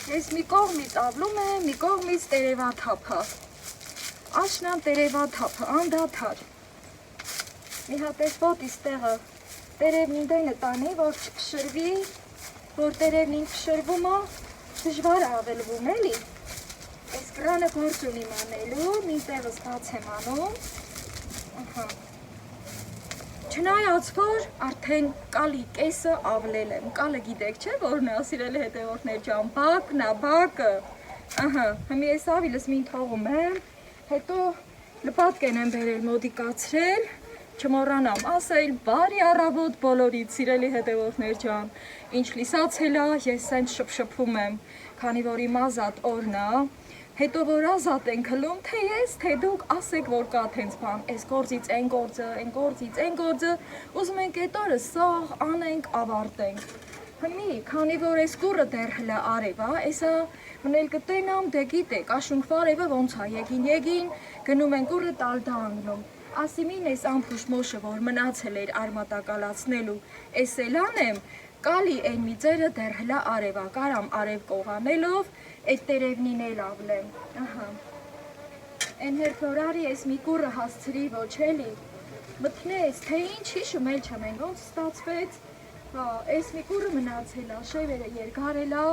Ես մի կողմից ավլում եմ, մի կողմից տերևաթափը։ Աշնան տերևաթափը, անդադար։ Մի հատ էս ոտիս տեղը տերևն ինտենը տանի, որ չփշրվի, որ տերևն ինք փշրվում է, դժվար է ավելվում էլի։ Այս կրանը գործ ունի մանելու, մի տեղս բաց եմ անում։ Ահա։ Չնայած որ արդեն կալի կեսը ավլել եմ, կալը գիտեք չէ, որն է, սիրելի հետևորդներ ջան, բակն է, բակը, ահա, հիմի ես ավիլս մին թողում եմ, հետո լպատկեն եմ բերել մոդիկացրել, չմոռանամ ասել, բարի առավոտ բոլորիդ, սիրելի հետևորդներ ջան, ինչ լիսացել է, ես սենց շփշփում եմ, քանի որ իմ ազատ օրն է, հետո որ ազատ ենք հլում, թե ես, թե դուք ասեք, որ կա թենց բան, այս գործից են գործը, են գործից են գործը, ուզում ենք այդ օրը սաղ անենք, ավարտենք։ Հիմի, քանի որ այս կուրը դեռ հլա արև է, էսա մնել կտենամ, դե գիտեք, աշունք վարևը ոնց է, եկին, գնում են կուրը տալդա անգնում։ Ասիմին այս ամփուշ մոշը, որ մնացել էր արմատակալացնելու, այս էլ անեմ, կալի այն մի ձերը դեռ հլա արև է, կարամ արև կողանելով, այդ տերևնին էլ ավլեմ, ահա, են հերդ որ արի ես մի կուրը հասցրի ոչ էլի, մտնես, թե ինչ հիշում էլ չեմ են, ոնց ստացվեց, ես մի կուրը մնացել է, շևերը երկարել է,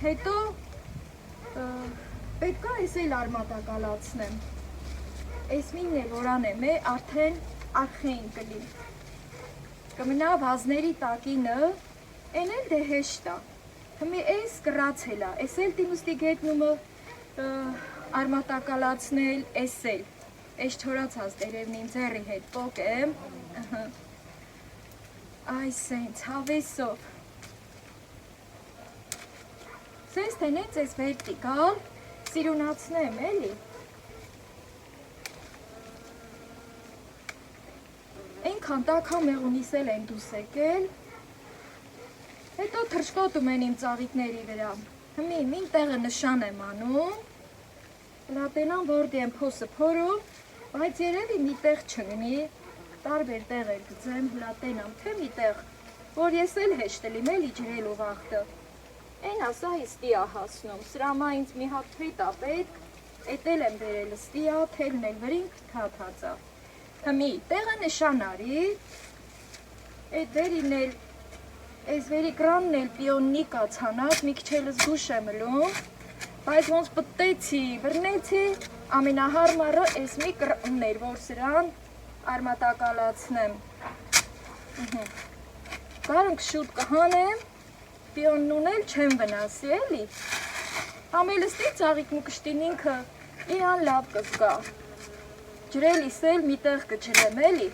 հետո պետք է ես էլ արմատակալացնեմ, ես մինն էլ որ անեմ է, արդեն արխեին կլի, կմնա վազների տակինը, են էլ դե հեշտ է, Հիմի ես կրացել է, ես էլ տիմուստի գետնումը արմատակալացնել, ես էլ, ես չորացած տերևնին ձերի հետ պոկեմ, այս սենց, հավեսով, սենց թենեց ես վերտիկալ, սիրունացնեմ էլի, ենքան տակա մեղունիս էլ են դուս եկել, հետո թրշկոտում են իմ ծաղիկների վրա, հիմի մին տեղը նշան եմ անում, լատենան որդի եմ փոսը փորում, բայց երևի մի տեղ չնի, տարբեր տեղ էր գծեմ, լատենամ, թե մի տեղ, որ ես էլ հեշտ լիմ էլի ջրելու վաղտը, են ասա իստի է հասնում, սրամա ինձ մի հատ թույտ է պետք, էտ էլ եմ բերել ստի է, թելն էլ վրինք թաթածա, հիմի տեղը նշան արի, էտ վերին էլ Այս վերի կրանն էլ պիոննի կացանած, մի քիչ էլ զգուշ եմ լում, բայց ոնց պտտեցի, բրնեցի, ամենահարմարը այս մի կրանն էր, որ սրան արմատակալացնեմ։ Կարանք շուտ կհանեմ, պիոննուն էլ չեմ վնասի, էլի։ Ամելստի ծաղիկ ու կշտին ինքը իրան լավ կզգա։ Ջրելիս էլ մի տեղ կջրեմ, էլի։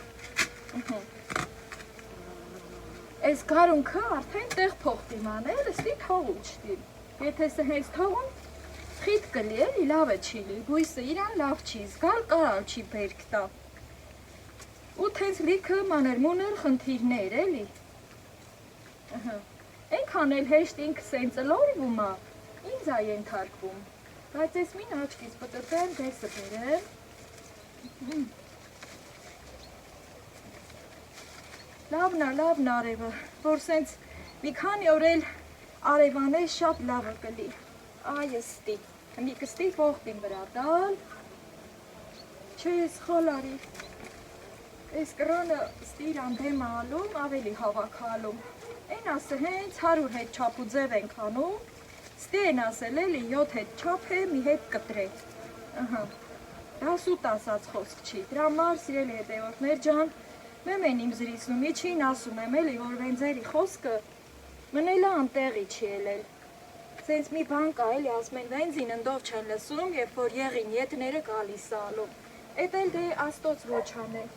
Այս գարունքը արդեն տեղ փոխտի մանել, ստի թողում չտի։ Եթե սը հենց թողում, խիտ կլի էլի, լավը չի լի, բույսը իրան լավ չի զգալ, կարալ չի բերք տա։ Ու թենց լիքը մանր-մունր խնդիրներ էլի։ Ենքան էլ հեշտ ինքը սենց լորվում է, ինձ է ենթարկվում, բայց ես մին աչքից պտտեմ, դեսը բերեմ։ Լավն արևը, որ սենց մի քանի օր էլ արևանել շատ լավը կլի, այստի, մի կստի ողտին վրա դալ, չէ ես խոլ արի, ես կրանը ստի իրան դեմ ալում, ավելի հավաք ալում, են ասը հենց 100 հետ չապ ու ձև ենք անում, ստի են ասել էլի 7 հետ չապ է, մի հետ կտրե, դա սուտ ասած խոսք չի, դրա մար սիրելի հետևորդներ ջան, Մեմ են իմ զրիցնում, իչին ասում եմ էլի, որ վենձերի խոսքը մնելա անտեղի չի էլել։ Սենց մի բան կա էլի, ասում են վենձին ընդով չեն լսում, երբ որ եղին ետները գալիս ալում։ Էդ էլ դե աստոց ոչ անեն։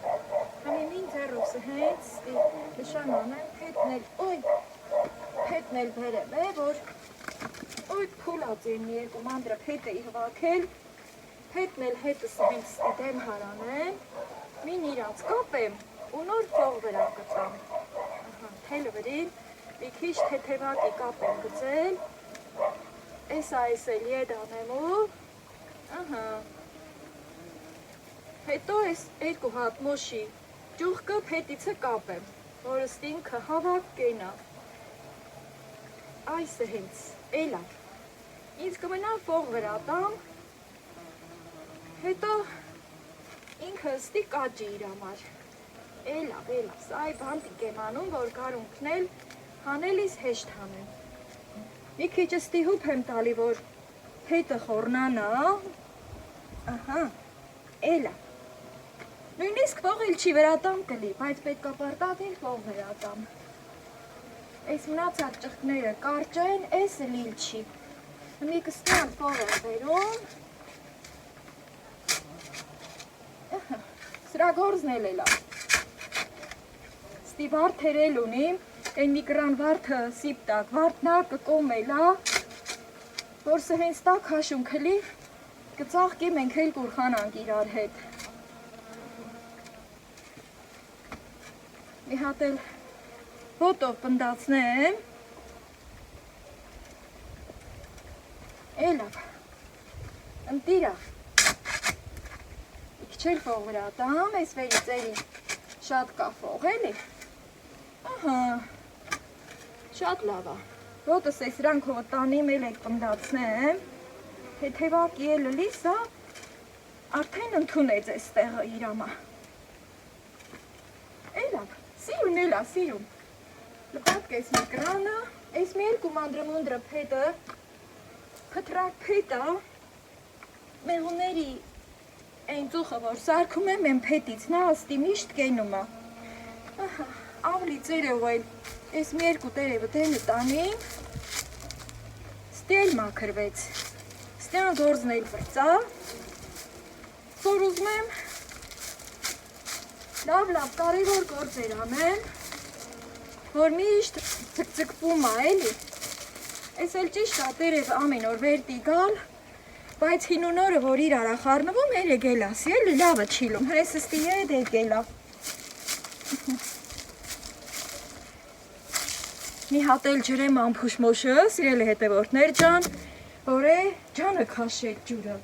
Համի մին ձեռովսը հենց նշան անեմ, փետն էլ բերեմ է, որ ոյ փուլած եմ մի երկու մանդրը փետ էի հվակել, փետն էլ հետս հենց դեմ հարանեմ, մին իրաց կապեմ, ու նոր փող վրա գծամ, թելը վրին, մի քիչ թեթևակի կապ եմ գծել, այս էլ եդ անեմ ու, հետո այս երկու հատ մոշի ճուղկը փետիցը կապեմ, որ ըստ ինքը հավակ կենա, այս է հենց Էլա, ինձ կմնա ֆող վրա տամ, հետո ինքը ստի կաճի իր համար, էլա, սա այ բանտիկ եմ անում, որ կարունքն էլ հանելիս հեշտ հանեմ, մի քիչ ստի հուպ եմ տալի, որ հետը խորնանա, ահա, էլա, նույնիսկ ֆող էլ չի վերատամ կլի, բայց պետք է պարտադիր ֆող վերատամ, այս մնացած ճղկները կարճ են, էսը լիլ չի, մի կստյան ֆող եմ վերում, սրա գործն էլ էլա, ստի վարդեր էլ ունիմ, այն մի կրան վարդը սիպտակ, վարդնա կկոմ էլա, որ սը հենց տակ հաշում կլի, կծաղկի մենք էլ կուրխանանք իրար հետ, մի հատ էլ ոտով պնդացնեմ, էլավ, ընտիրա, իքչել ֆող վրա տամ, այս վերի ծերին շատ կա ֆող էլի, ահա, շատ լավա, ոտս այս ranքով տանիմ էլ եք պնդացնեմ, հետևակի էլ լի սա արդեն ընդունեց այս տեղը իրամա, էլավ, սիրուն էլա, սիրուն, լպատկ այս մի կրանը, այս մի երկու մանդրմունդրը փետը, փտրակ փետը, մեղուների այն ծուխը, որ սարքում եմ, են փետից, նա աստի միշտ կենում է, ավլի ծերով այլ, այս մի երկու տերևը դենը տանին, ստի էլ մաքրվեց, ստյան գործն էլ բրծա, որ ուզում եմ, լավ կարևոր գործեր անեմ, որ միշտ ձգձգվում է էլի, այս էլ ճիշտ է տերև ամեն օր վերդի գալ, բայց հինուն օրը, որ իր արա խարնվում, էլ է գելասի, էլի լավը չիլում, հես ստի եդ է գելա, մի հատ էլ ջրեմ ամփուշ մոշը, սիրելի հետևորդներ ջան, որ է ջանը քաշել ջուրը,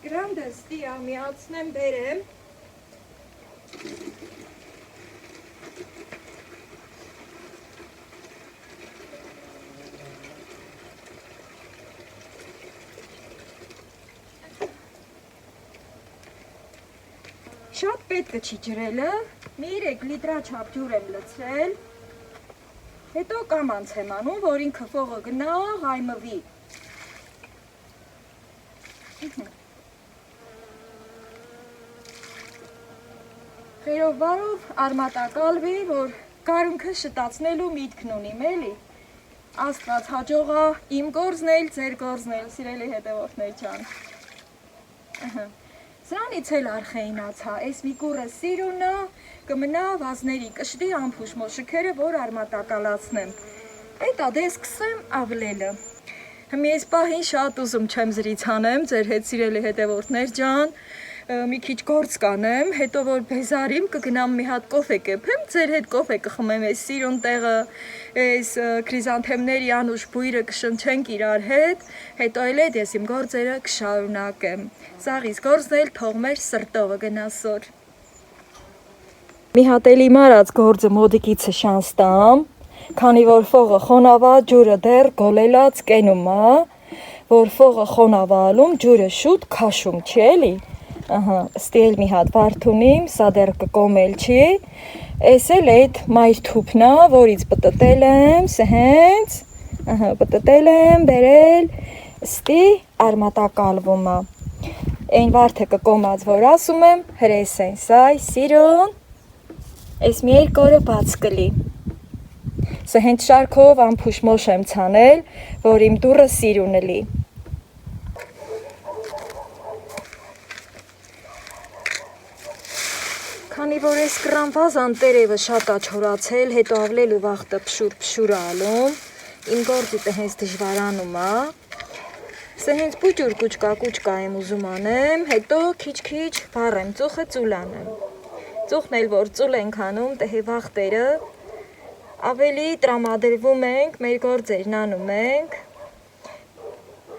գրանդը ստի ամիացնեմ բերեմ, շատ պետք չի ջրելը, մի 3 լիտրա չափ ջուր եմ լցրել, հետո կամանց եմ անում, որ ինքը ֆողը գնա, հայմվի, խերով վարով արմատակալվի, որ կարունքը շտացնելու միտքն ունիմ էլի, աստված հաջողա իմ գործն էլ, ձեր գործն էլ, սիրելի հետևորդներ ջան, սրանից էլ արխեինացա, այս մի կուրը սիրունը կմնա վազների կշտի ամփուշ մոշքերը, որ արմատակալացնեմ, էտա դե սկսեմ ավլելը, հմի այս պահին շատ ուզում չեմ զրից հանեմ, ձեր հետ սիրելի հետևորդներ ջան, մի քիչ գործ կանեմ, հետո որ բեզարիմ կգնամ մի հատ կոֆե կեփեմ, ձեր հետ կոֆե կխմեմ այս սիրուն տեղը, այս քրիզանթեմների անուշ բույրը կշնչենք իրար հետ, հետո էլ էդ ես իմ գործերը կշարունակեմ, սաղից գործն էլ թող մեր սրտովը գնասոր։ Մի հատ էլ իմ արած գործը մոդիկիցը շանս տամ, քանի որ ֆողը խոնավա, ջուրը դեռ գոլելած կենում է, որ ֆողը խոնավալում, ջուրը շուտ քաշում չի էլի, ահա, ստի էլ մի հատ վարդունիմ, սա դեռ կկոմել չի, այս էլ այդ մայր թուփն է, որից պտտել եմ, սհենց, ահա, պտտել եմ, բերել, ստի արմատակալվում է, այն վարդը կկոմած, որ ասում եմ, հրես են, սա սիրուն, այս մի երկու օրը բաց կլի, սա հենց շարքով ամփուշ մոշ եմ ցանել, որ իմ դուռը սիրունը լի, քանի որ այս կրամվազան տերևը շատ է չորացել, հետո ավլելու վաղտը փշուր ալում, իմ գործիքը հենց դժվարանում է, սա հենց պուճուր կուճկա եմ ուզում անեմ, հետո քիչ վառեմ ծուխը ծուլ անեմ, ծուխն էլ որ ծուլ ենք անում, տեհե վաղտերը, ավելի տրամադրվում ենք, մեր գործերն անում ենք,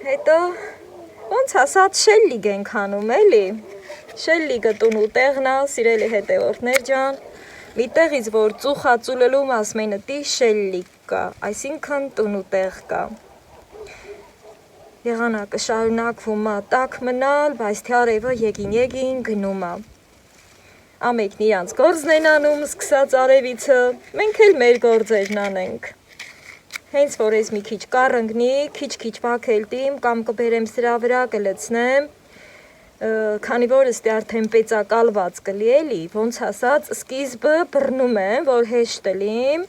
հետո ոնց ասած շելլիգ ենք անում էլի, շելլիգը տունու տեղն է, սիրելի հետևորդներ ջան, մի տեղից որ ծուխա ծուլելու մասմենտի շելլիգ կա, այսինքն տունու տեղ կա, Եղանակը շարունակվում է տաք մնալ, բայց թե արևը եկին գնում է։ Ամենքն իրանց գործն են անում, սկսած արևիցը, մենք էլ մեր գործերն անենք։ Հենց որ ես մի քիչ կառնգնի, քիչ վակել տիմ կամ կբերեմ սրա վրա կլցնեմ, քանի որ ըստի արդեն պեցակալված կլի էլի, ոնց ասած, սկիզբը բռնում եմ, որ հեշտ լիմ,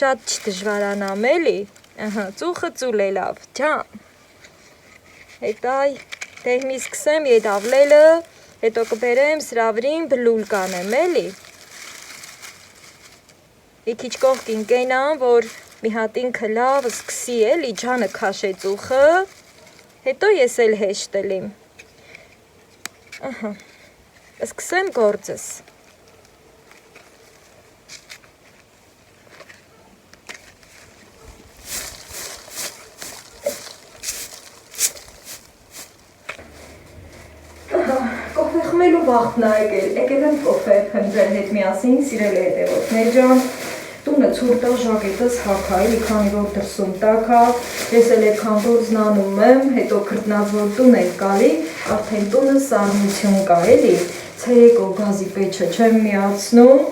շատ չդժվարանամ էլի, ծուխը ծուլ է լավ, ջան։ Հետո դեղմի սկսեմ ետ ավլելը, հետո կբերեմ սրա վրին բլուլ կանեմ էլի։ Մի քիչ կողքին կենամ, որ մի հատ ինքը լավ սկսի էլի ջանը քաշե ծուխը, հետո ես էլ հեշտ լիմ։ Սկսեմ գործս։ Կոֆե խմելու վաղթն է եկել եմ կոֆե խմել հետ միասին, սիրելի հետևորդներ ջան, տունը ցուրտ է, ժակետս հագա, էլի քանի որ դրսում տաք է, ես էլ այդքան գործն անում եմ, հետո քրտնած որ տուն եք գալի, արդեն տունը սառնություն կա, էլի, ցերեկով գազի պեչը չեմ միացնում,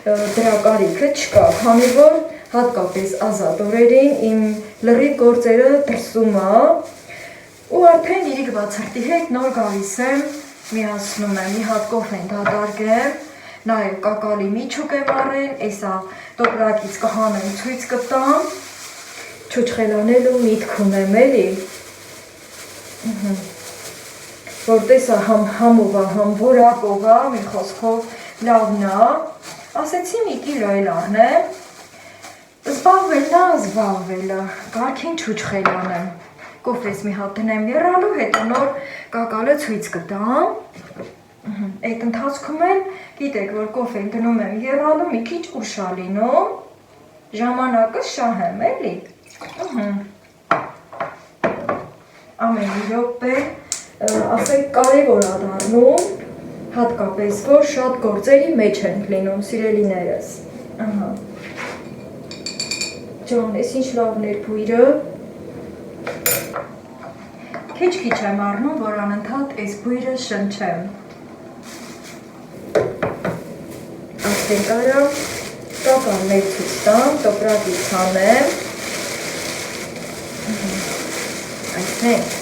դրա կարիքը չկա, քանի որ հատկապես ազատ օրերին իմ լրիվ գործերը դրսում է, ու արդեն իրիկ բացրտի հետ նոր գալիս եմ, միացնում եմ, մի հատ կոֆեն դատարկեմ, նաև կակալի միջուկ եմ առել, էսա տոպրակից կհանեմ ցույց կտամ, չուչխելանելու միտք ունեմ էլի, որ տեսա համով է, համ որակով է, մի խոսքով լավն է, ասեցի մի կիլո էլ առնեմ, զբաղվելը, կարգին չուչխելանեմ, կոֆես մի հատ դնեմ եռալու, հետո նոր կակալը ցույց կտամ, այդ ընթացքում էլ գիտեք, որ կոֆեն դնում եմ եռալու, մի քիչ ուշ է լինում, ժամանակը շահեմ էլի, ամեն մի րոպե, ասենք կարևոր է դառնում, հատկապես որ շատ գործերի մեջ են լինում, սիրելիներս, ջան, ես ինչ լավն էր բույրը, քիչ եմ առնում, որ անընդհատ այս բույրը շնչեմ։ Արդեն կարա կականներ ցույց տամ, տոպրակից հանեմ։ Այսինքն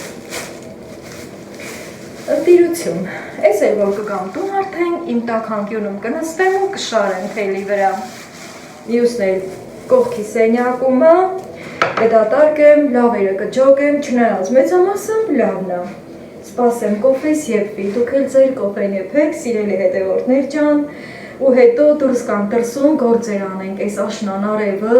ընտիրություն, այս էլ որ կգամ տուն արդեն իմ տաքանկյունում կնստեմ ու կշարեմ թելի վրա։ Մյուսն էլ կողքի սենյակումը, կդատարկեմ, լավերը կջոգեմ, չնայած մեծամասը լավն է։ Սպասեմ կոֆես եփվի, դուք էլ ձեր կոֆեն եփեք, սիրելի հետևորդներ ջան, ու հետո դուրս կամ դրսում գործեր անենք, այս աշնան արևը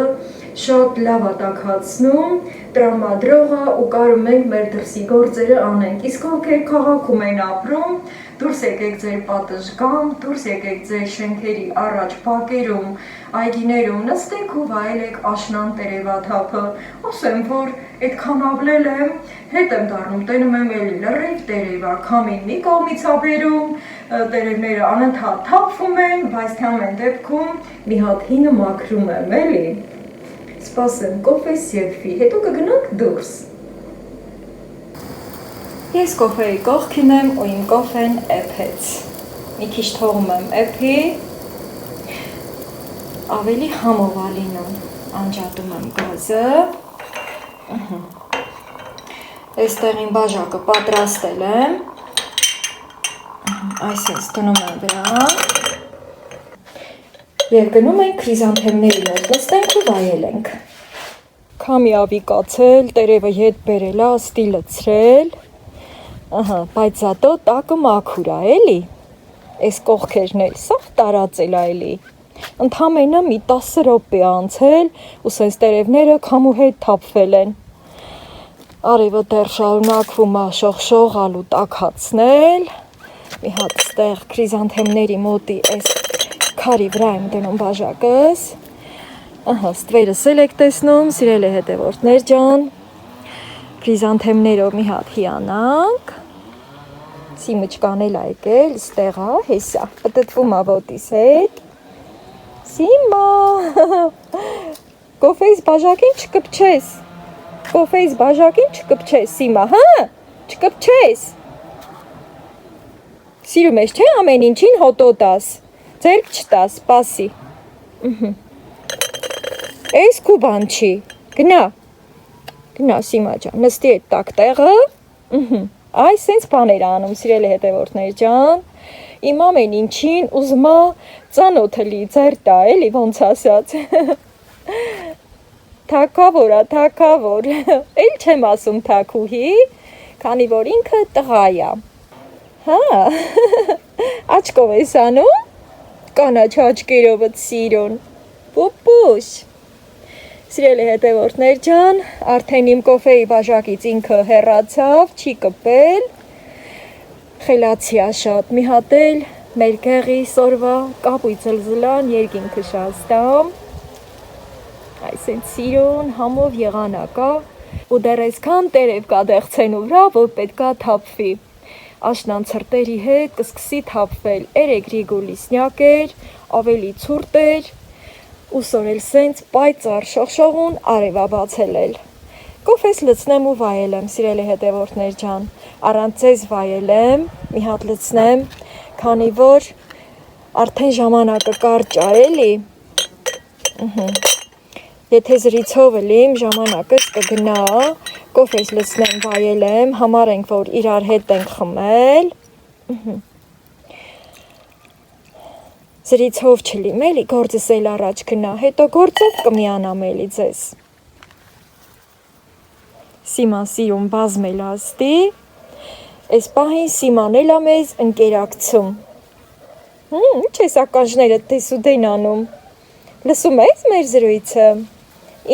շատ լավ է տաքացնում, տրամադրող է ու կարում ենք մեր դրսի գործերը անենք, իսկ ովքեր քաղաքում են ապրում, դուրս եկեք ձեր պատշգամբ, դուրս եկեք ձեր շենքերի առաջ փակերում, այգիներում նստեք ու վայելեք աշնան տերևաթափը, ասեմ, որ այդքան ավլել եմ, հետ եմ դառնում, տենում եմ էլի լրիվ տերևա, քամին մի կողմից է բերում, տերևները անընդհատ թափվում են, բայց թե ամեն դեպքում մի հատ հինը մաքրում եմ, էլի, սպասեմ կոֆես եփվի, հետո կգնանք դուրս։ Ես կոֆեի կողքին եմ ու իմ կոֆեն էփեց, մի քիչ թողում եմ էփի, ավելի համով է լինում, անջատում եմ գազը, այստեղ իմ բաժակը պատրաստել եմ, այսպես դնում եմ վրա, և գնում ենք քրիզանթեմների մոտ նստենք ու վայելենք, քամի ավի կացել, տերևը ետ բերել է, ստիլը ցրել, բայց զատո տակը մաքուր է, էլի, այս կողքերն էլ սաղ տարածել է էլի, ընդամենը մի 10 րոպե անցել ու սենց տերևները քամու հետ թափվել են, արևը դեռ շարունակվում է շողշողալ ու տաքացնել, մի հատ ստեղ քրիզանթեմների մոտի այս քարի վրա եմ դնում բաժակս, ստվերս էլ եք տեսնում, սիրելի հետևորդներ ջան, քրիզանթեմներով մի հատ հիանանք, Սիմուչկան էլ եկել, ստեղ է, հեսա, պտտվում է ոտիս հետ, Սիմա, կոֆեիս բաժակին չկպչես, Կոֆեից բաժակին չկպչես Սիմա, հա? Չկպչես։ Սիրում ես չէ ամեն ինչին հոտո տաս։ Ձերք չտաս, սպասի։ Էս քու բան չի։ Գնա։ Գնա Սիմա ջան, նստի այդ տակ տեղը։ Այ սենց բաներ անում, սիրելի հետևորդներ ջան։ Իմ ամեն ինչին ուզում է ծանոթը լի ձեր տա, էլի ոնց ասած։ Թակավոր է, թակավոր։ Էլ չեմ ասում թակուհի, քանի որ ինքը տղա է։ Հա։ Աչքով ես անում։ Կանաչ աչքերովդ սիրուն։ Պուպուշ։ Սիրելի հետևորդներ ջան, արդեն իմ կոֆեի բաժակից ինքը հեռացավ, չի կպել։ Խելացի է շատ, մի հատ էլ մեր գեղի սորվա կապույտ զլզլան երկինքը շաստամ։ Այսինքն սիրուն համով եղանակ է, ու դեռ այսքան տերև կա դեղցենու վրա, որ պետքա թափվի։ Աշնան ցրտերի հետ կսկսի թափվել, երեք Գրիգոլիսնյակ էր, ավելի ցուրտ էր, ուսոր էլ սենց պայծառ շողշողուն արևա բացել էլ։ Կոֆես լցնեմ ու վայելեմ, սիրելի հետևորդներ ջան, առանց ձեզ վայելեմ, մի հատ լցնեմ, քանի որ արդեն ժամանակը կարճ է, էլի։ Եթե զրիցով լիմ ժամանակս կգնա, կոֆես լցնեմ, վայելեմ, համարենք, որ իրար հետ ենք խմել։ Զրիցով չլիմ, էլի, գործս էլ առաջ գնա, հետո գործով կմիանամ էլի ձեզ։ Սիման սիրում բազմել աստի, այս պահին Սիման էլ ամեզ ընկերակցում։ Ինչ ես ականջները տեսուդեն անում, լսում ես մեր զրույցը,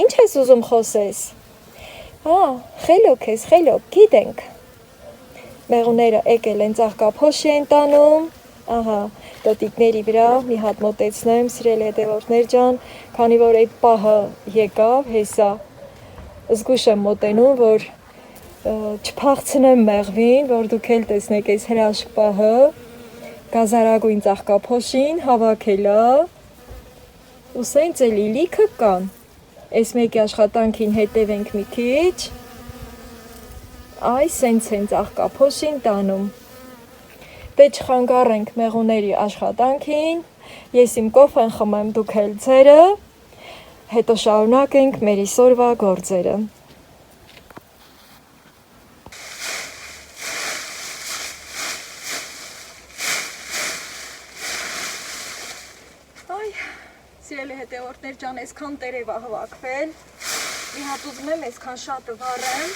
ինչ ես ուզում խոսես, հա, խելոք ես, խելոք, գիտենք, մեղուները եկել են ծաղկափոշի են տանում, ահա, տոտիկների վրա մի հատ մոտեցնեմ, սիրելի հետևորդներ ջան, քանի որ այդ պահը եկավ, հեսա, զգուշ եմ մոտենում, որ չփախցնեմ մեղվին, որ դուք էլ տեսնեք այս հրաշք պահը, գազարագույն ծաղկափոշին հավաքելա, ու սենց էլի լիքը կան, այս մեկի աշխատանքին հետևենք մի քիչ, այ սենց են ծաղկափոշին տանում, դե չխանգարենք մեղուների աշխատանքին, ես իմ կոֆեն խմեմ, դուք էլ ձերը, հետո շարունակենք մեր իսօրվա գործերը։ Այ, սիրելի հետևորդներ ջան, այսքան տերև է հավաքվել, մի հատ ուզում եմ այսքան շատը վառեմ,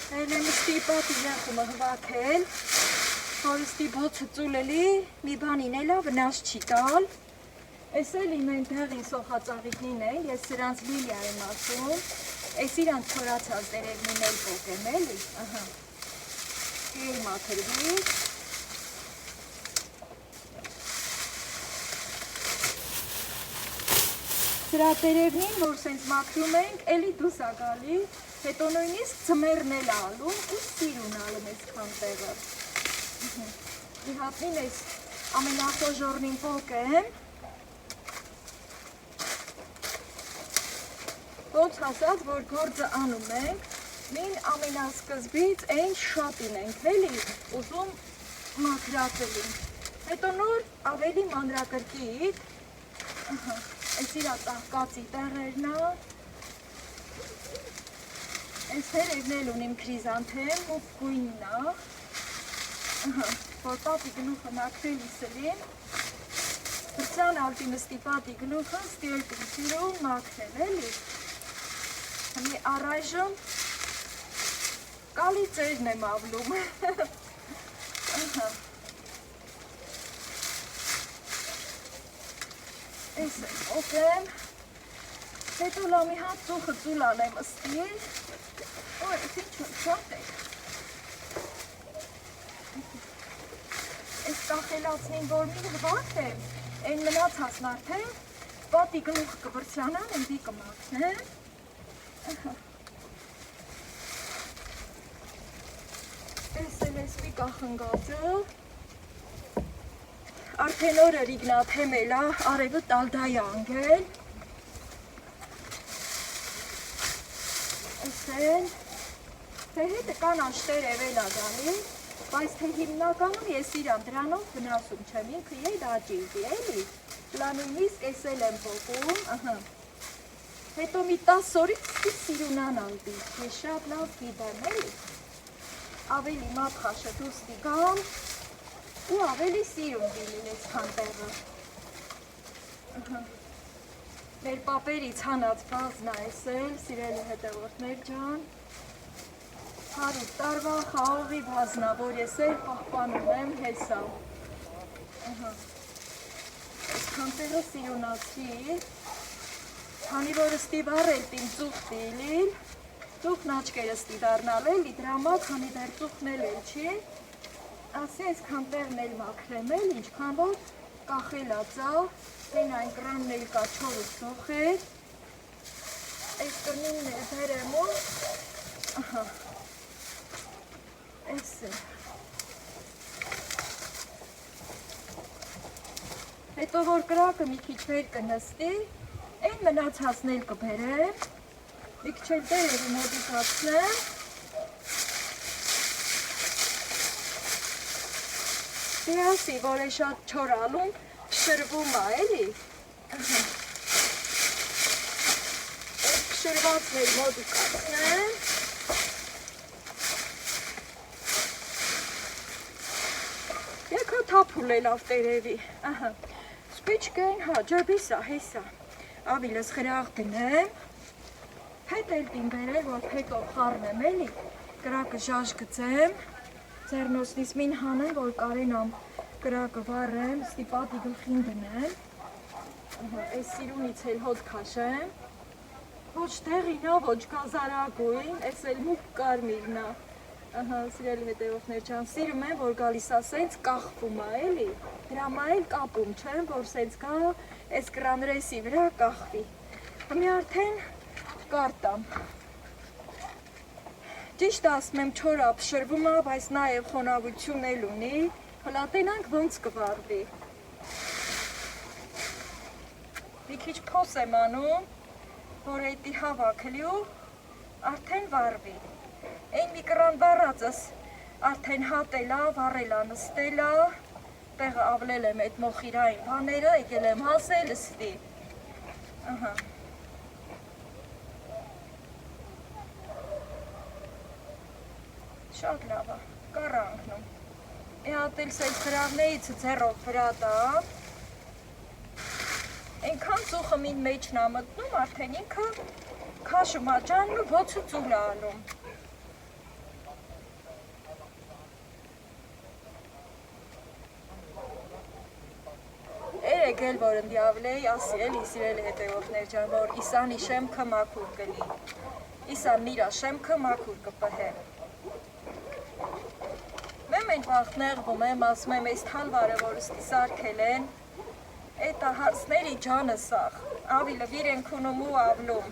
Հելենի ստիպատի եղումը հվակել, որ ստիպոցը ծուլելի, մի բանին էլա վնաս չի տալ, ես էլ իմ են դեղի սոխածաղիկնին են, ես սրանց լիլիա եմ ասում, ես իրանց թորացած դերևնին էլ պոկեմ էլի, էլ մաքրվի, սրա տերևնին, որ սենց մաքրում ենք, էլի դուս ա գալի, հետո նույնիսկ ծմերն էլ ալում ու սիրուն ալում ես կան տեղը։ Մի հատնին ես ամենախոժորնին պոկեմ, ոնց ասած, որ գործը անում ենք, մին ամենասկզբից այն շատին ենք, էլի, ուզում մաքրատելին։ Հետո նոր ավելի մանրակրկիտ, այս իրա ծաղկացի տեղերնա, այս հերևն էլ ունիմ քրիզանթեմ, մուկ գույննա, որ պապի գլուխը մաքրելի սլին, հրցան ալպի նստի պապի գլուխը, ստիել տինցիրում մաքրել էլի, հմի առայժմ կալի ծերն եմ ավլում, այս եմ օգեմ, հետո լամի հատ ծուխը ծուլան եմ ստիել, Ой, ты что ты? Այս կախելացնին, որ մի հվացեմ, այն մնացածն արդեն, պատի գլուխ կվրցանան, ընդի կմաքնեմ, տեսել ես մի կախնգածը, արդեն օրը ռիգնաթեմ էլա, արևը տալդայ անգել, արդեն, թե հետը կանաչ տերևել ա գալի, բայց թե հիմնականում ես իրան դրանով վնասում չեմ, ինքը եդ աճիվի, էլի, լանույնիսկ էսել եմ փոկում, հետո մի 10 օրից սիրունան ալդի, ես շատ լավ գիտեմ, էլի, ավելի մատխաշը դուստի գամ, ու ավելի սիրուն դիլին ես քանտեղը, մեր պապերից հանած բազնա էսել, սիրելի հետևորդներ ջան, 100 տարվա խաղողի բազնա, որ ես էլ պահպանում եմ հեսա, ես քանտեղը սիրունացի, քանի որ ստիվ առել տին ծուխ դիլիլ, ծուխն աչկերը ստի դարնալ էլի, դրամա քանի դեր ծուխն էլ չի, ասի այս քանտեղն էլ մաքրեմ էլ, ինչքան որ կախել ածա, տեն այն կրանն էլ կա չորը ծուխ է, այս կրնինն էլ բերեմ ու, այս է, հետո որ կրակը մի քիչ վեր կնստի, այն մնացածն էլ կբերեմ, մի քիչ էլ տերևի մոտիկացնեմ, դիասի, որ է շատ չորալում, փշրվում ա, էլի, փշրվածն էլ մոտիկացնեմ, եկա թափուլ է լավ տերևի, սպիչկեն, հա, ջրբիսա, հեսա, ավիլս խրաղ գնեմ, հետ էլ տին բերել, որ փետով խառնեմ էլի, կրակը ժաժ գծեմ, ձեռնոցնից մին հանեմ, որ կարենամ կրակը վառեմ, ստիպատի գլխին դնեմ, այս սիրունից էլ հոտ քաշեմ, ոչ տեղինա, ոչ կազարագույն, այս էլ մուկ կարմիրնա, սիրելի հետևորդներ ջան, սիրում եմ, որ գալիս ա սենց կախվում ա էլի, դրամա էլ կապում չեմ, որ սենց գա, այս կրանրեսի վրա կախվի, մի արդեն կարտամ, ճիշտ ասում եմ չորա փշրվում ա, բայց նաև խոնավություն էլ ունի, հլատենանք ոնց կվարվի, մի քիչ փոս եմ անում, որ էտի հավաքլի ու արդեն վարվի, այն մի կրան վառածս արդեն հատելա, վառելա, նստելա, տեղը ավլել եմ այդ մոխիրային բաները, եկել եմ հասել ստի, շատ լավ է, կառա անկնում, հատ էլ սենց վրավնեից ձեռով վրա տամ, այնքան ծուխը մին մեջն ա մտնում, արդեն ինքը քաշում ա ջանն ու ոցը ծուլ ա անում, Եկել որ ընդյավլեի, ասի էլի սիրելի հետևորդներ ջան, որ իսանի շեմքը մաքուր կլի, իսան նիրա շեմքը մաքուր կպհե։ Մեմ են վաղտ նեղվում եմ, ասում եմ այս թալվարը, որ ստի սարքել են, էտ ահասների ջանը սաղ, ավիլը վիր են քունում ու ավլում։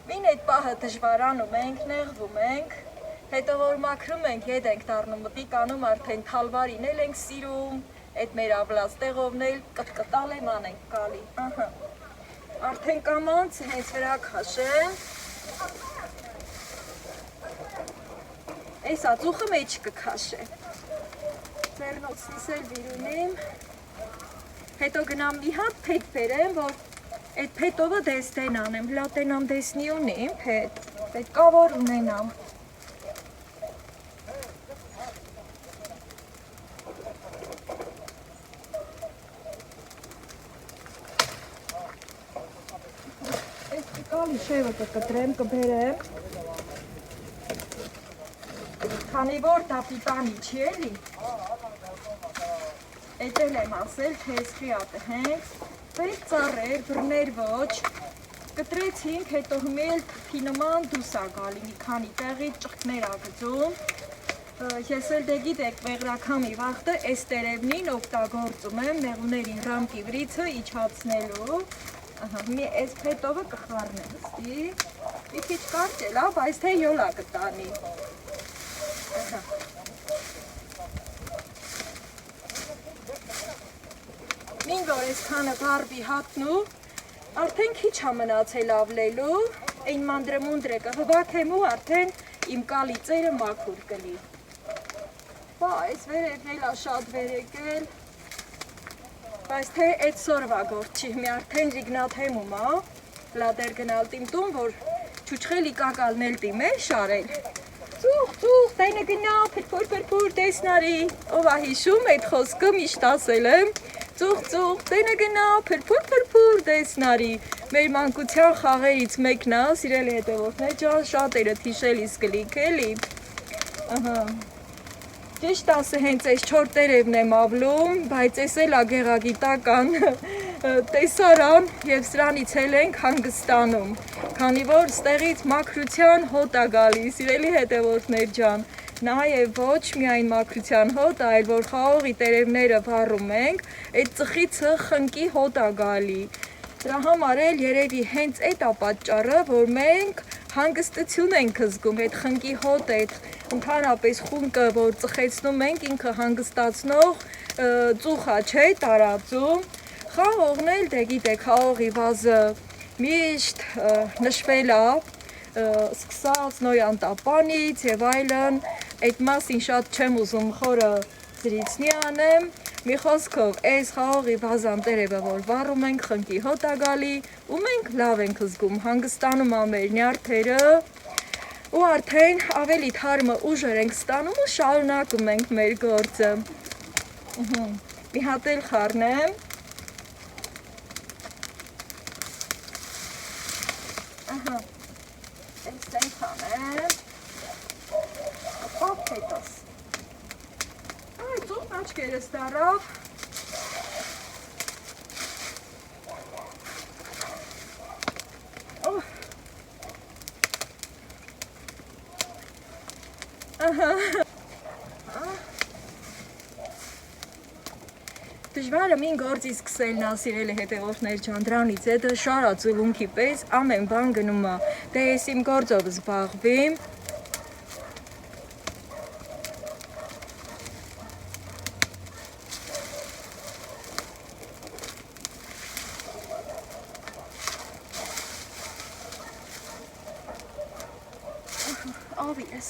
Մին էտ պահը դժվարանում ենք, նեղվում ենք, հետո որ մաքրում ենք, ետ ենք դառնում, մտիկ անում արդեն թալվարին էլ ենք սիրում, այդ մեր ավլած տեղովն էլ կտկտալ եմ անենք կալի, արդեն կամանց հենց վրա քաշեմ, այս ածուխը մեջ կքաշեմ, ձեռնոցնիս էլ վիրունիմ, հետո գնամ մի հատ փետ բերեմ, որ այդ փետովը դեստեն անեմ, լատենամ դեսնի ունիմ փետ, պետքա որ ունենամ, Շևը կկտրեմ, կբերեմ, քանի որ դա պիտանի չի էլի, էտել եմ ասել, թե եսխի ատը հենց, պետք ծարեր, բրներ ոչ, կտրեցինք, հետո հմել թփի նման դուս ա գալի, մի քանի տեղի ճղկներ ա գծում, ես էլ դե գիտեք մեղրաքամի վաղտը այս տերևնին օգտագործում եմ մեղուների ռամկի վրիցը իջացնելու, մի այս փետովը կխառնեմ ստի, մի քիչ կարճ էլ ա, բայց թե յոլա կտանի, մին որ այս քանը վարվի հատնու, Արդեն քիչ է մնացել ավլելու, այն մանդրմունդրը կհվաքեմ ու արդեն իմ կալի ծերը մաքուր կլի։ Բա, այս վերևն էլ է շատ վերեկել, բայց թե այդ սորվա գործ չի, մի արդեն ժիգնաթեմում է, լադեր գնալ տիմ տուն, որ չուչխելի կակալնել տիմ է շարել։ Ծուղ, տենը գնա, փրփուր, տեսնարի, ով է հիշում այդ խոսքը միշտ ասել եմ, ծուղ, տենը գնա, փրփուր, տեսնարի, մեր մանկության խաղերից մեկն է, սիրելի հետևորդներ ջան, շատերը հիշելիս կլիք էլի, ճիշտ ասը հենց այս 4 տերևն եմ ավլում, բայց այս էլ է գեղագիտական տեսարան և սրանից էլ ենք հանգստանում, քանի որ ստեղից մաքրության հոտ է գալիս, սիրելի հետևորդներ ջան, նաև ոչ միայն մաքրության հոտ, այլ որ խաղողի տերևները վառում ենք, այդ ծխիցը խնկի հոտ է գալի, դրա համար էլ երևի հենց այդ է պատճառը, որ մենք հանգստություն ենք զգում, այդ խնկի հոտ, այդ ընդհանրապես խունկը, որ ծխեցնում ենք, ինքը հանգստացնող ծուխա չէ տարածում, խաղողն էլ, դե գիտեք, խաղողի վազը միշտ նշվել է, սկսած Նոյան տապանից և այլն, այդ մասին շատ չեմ ուզում խորը զրիցնի անեմ, մի խոսքով, այս խաղողի վազան տերևը, որ վառում ենք, խնկի հոտ է գալի, ու մենք լավ ենք զգում, հանգստանում ա մեր նյարդերը, ու արդեն ավելի թարմը ուժեր ենք ստանում ու շարունակում ենք մեր գործը, մի հատ էլ խառնեմ, Այսենք անեմ, պապ հետոս, այ ծուղն աչկերս դարավ, Դժվարը մին գործի սկսելն է, սիրելի հետևորդներ ջան, դրանից հետը շարա ծուլունքի պես ամեն բան գնում է, դե ես իմ գործով զբաղվեմ, ավի ես,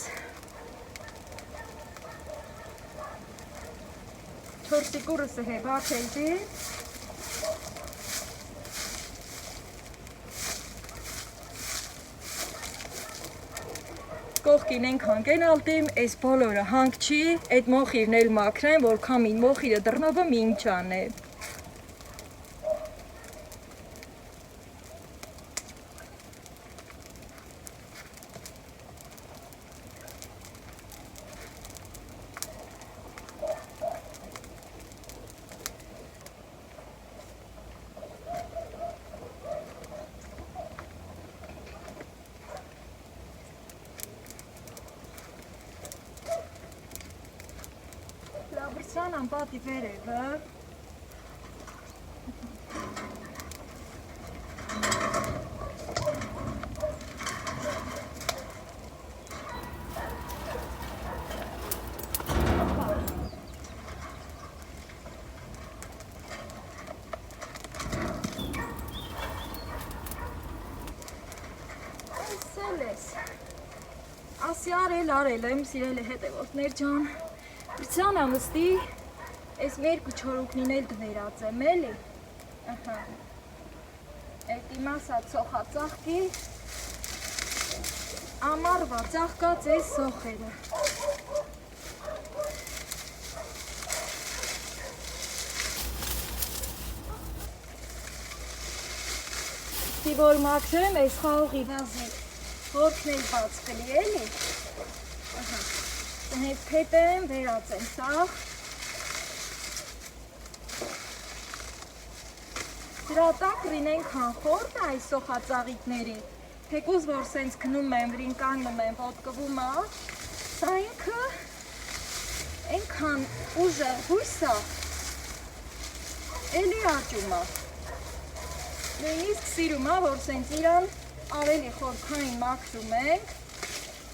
չորսի կուրսը հեվակ էլդի, կողքին ենք հանգեն ալտիմ, այս բոլորը հանք չի, այդ մոխիրն էլ մաքրեն, որ կամին մոխիրը դռնովը մինչ ան է։ Լաբրսյան անպատի վերևը, ասյար էլ արել եմ, սիրելի հետևորդներ ջան, Բրցյան ամստի, այս մերկ ու չորուկնին էլ դվերած եմ էլի, այդ իմասա ծոխածաղկի, ամարվա ծաղկած այս սոխերը, Դի որ մաքրեմ այս խաղողի վազի, որքն էլ բաց կլի էլի, Հետ փետեմ, վերածեմ սաղ, դրա տակ ռինենք հանխորդ այս սոխածաղիկների, թեկուզ որ սենց կնում եմ, վրին կանգնում եմ, ոտկվում է, սա ինքը ենքան ուժը հույսա, էլի աճում է, նույնիսկ սիրում է, որ սենց իրան ավելի խորքային մաքրում ենք,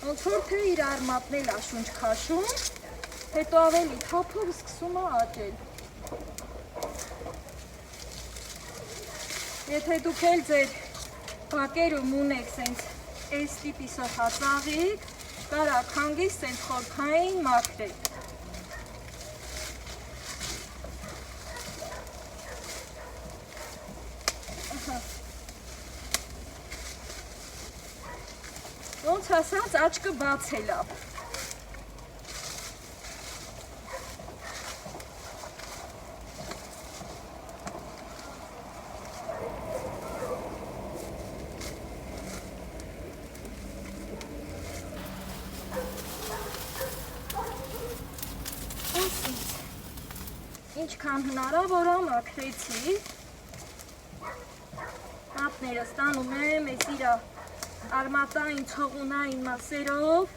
ոնց որ թե իր արմատն էլ է շունչ քաշում, հետո ավելի թափով սկսում է աճել։ Եթե դուք էլ ձեր բակերում ունեք սենց այս տիպի սոխածաղիկ, կարակ հանգիստ սենց խորքային մաքրել։ Ոնց ասած աչկը բաց է լավ։ Ինչքան հնարավոր մաքրեցի, հատները ստանում եմ ես իրա արմատային ցողունային մասերով,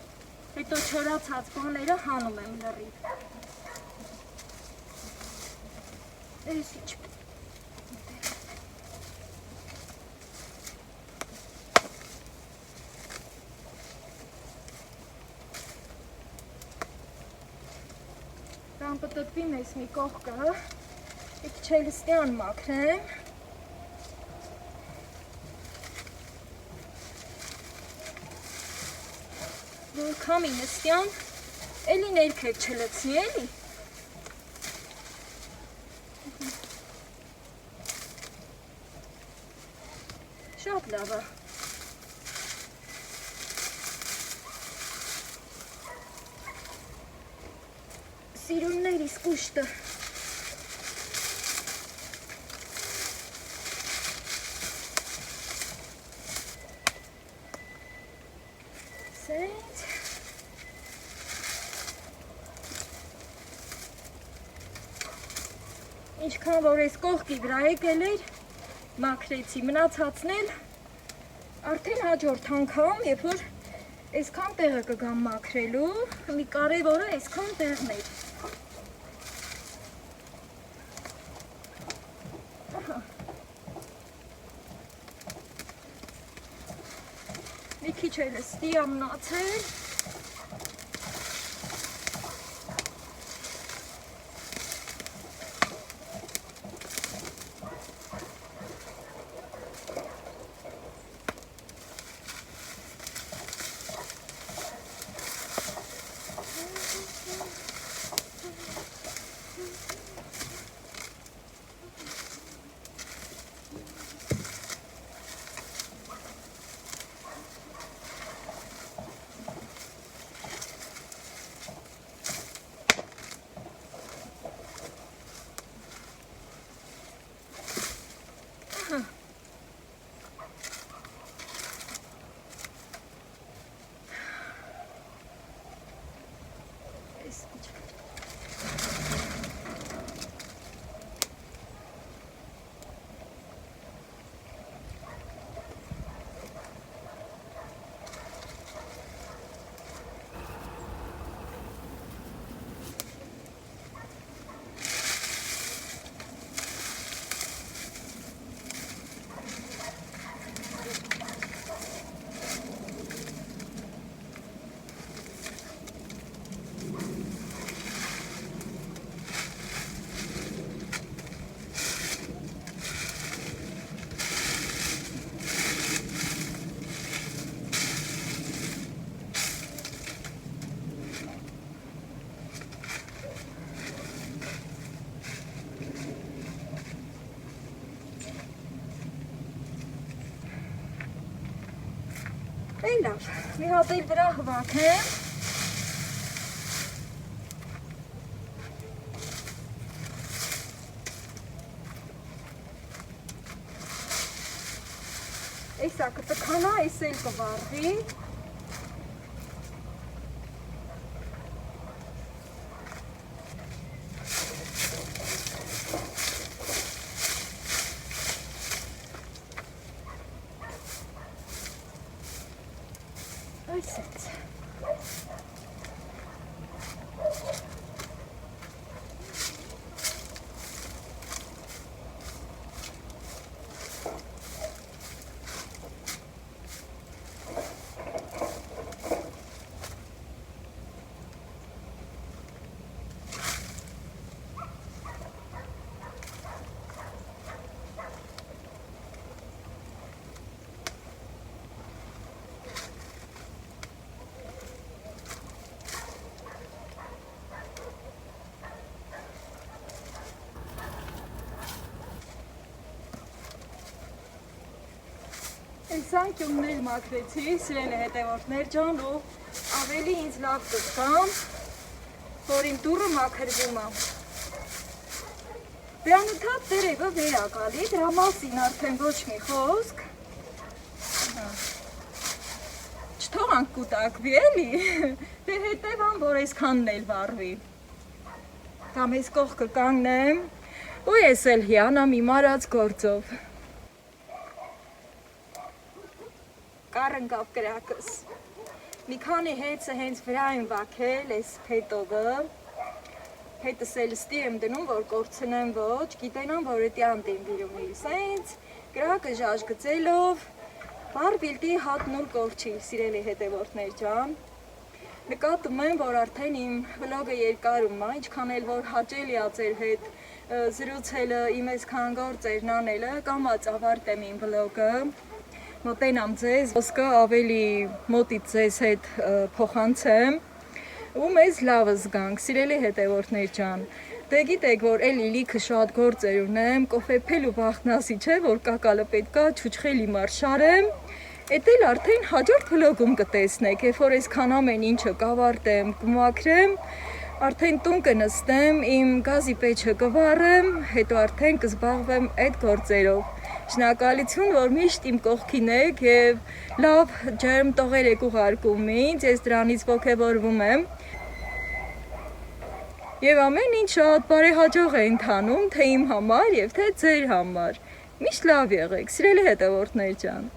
հետո չորացած բաները հանում եմ լրիվ։ Այս ինչ։ Կամ պտտվի մեզ մի կողքը, մի քիչ լստյան մաքրեմ։ Որքան ինստյան, էլի ներքև չլցնի, էլի։ Շատ լավ է։ Սիրուններիս կուշտը։ Սենց։ Ինչքան որ այս կողքի վրա եկել էր, մաքրեցի, մնացածն էլ արդեն հաջորդ անգամ, երբ որ այսքան տեղը կգամ մաքրելու, մի կարևորը այսքան տեղն էր։ Մի քիչ էլ ստի է մնացել։ Լավ, մի հատ էլ վրա հվաքեմ։ Էսա կտքանա, էս էլ կվարվի։ Այսպես։ Սանկյուններ մաքրեցի, սիրելի հետևորդներ ջան, ու ավելի ինձ լավ կզգամ, որ իմ դուռը մաքրվում է։ Բերանութատ տերևը վեր է գալի, դրա մասին արդեն ոչ մի խոսք։ Չթողանք կուտակվի, էլի, դե հետևան, որ այսքանն էլ վառվի։ Կամ այս կողքը կանգնեմ, ու ես էլ հիանամ իմ արած գործով։ Կառնկավ կրակս։ Մի քանի հեծը հենց վրա եմ վաքել այս փետովը։ Հետս էլ ստի եմ դնում, որ կորցնեմ ոչ, գիտենամ, որ էտի անտին բիրումի, սենց կրակը ժաժգծելով, բար բիլտի հատ նուլ կորչի, սիրելի հետևորդներ ջան։ Նկատում եմ, որ արդեն իմ վլոգը երկարում է, ինչքան էլ որ հաճելի է ձեր հետ զրուցելը, իմ այսքան գործերն անելը, կամաց ավարտեմ իմ վլոգը, մոտենամ ձեզ, ոսկը ավելի մոտից ձեզ հետ փոխանցեմ, ու մեզ լավը զգանք, սիրելի հետևորդներ ջան, դե գիտեք, որ էլի լիքը շատ գործեր ունեմ, կոֆեփել ու վախտնասի չէ, որ կակալը պետքա չուչխելի մարշարեմ, էդ էլ արդեն հաջորդ վլոգում կտեսնեք, երբ որ այսքան ամեն ինչը կավարտեմ, կմաքրեմ, արդեն տուն կնստեմ, իմ գազի պեչը կվառեմ, հետո արդեն կզբաղվեմ այդ գործերով։ Շնորհակալություն, որ միշտ իմ կողքին եք եւ լավ ջերմ տողեր եք ուղարկում ինձ, ես դրանից ողջավորվում եմ։ Եվ ամեն ինչ շատ բարեհաջող է ընթանում, թե իմ համար եւ թե ձեր համար։ Միշտ լավ եղեք, սիրելի հետևորդներ ջան։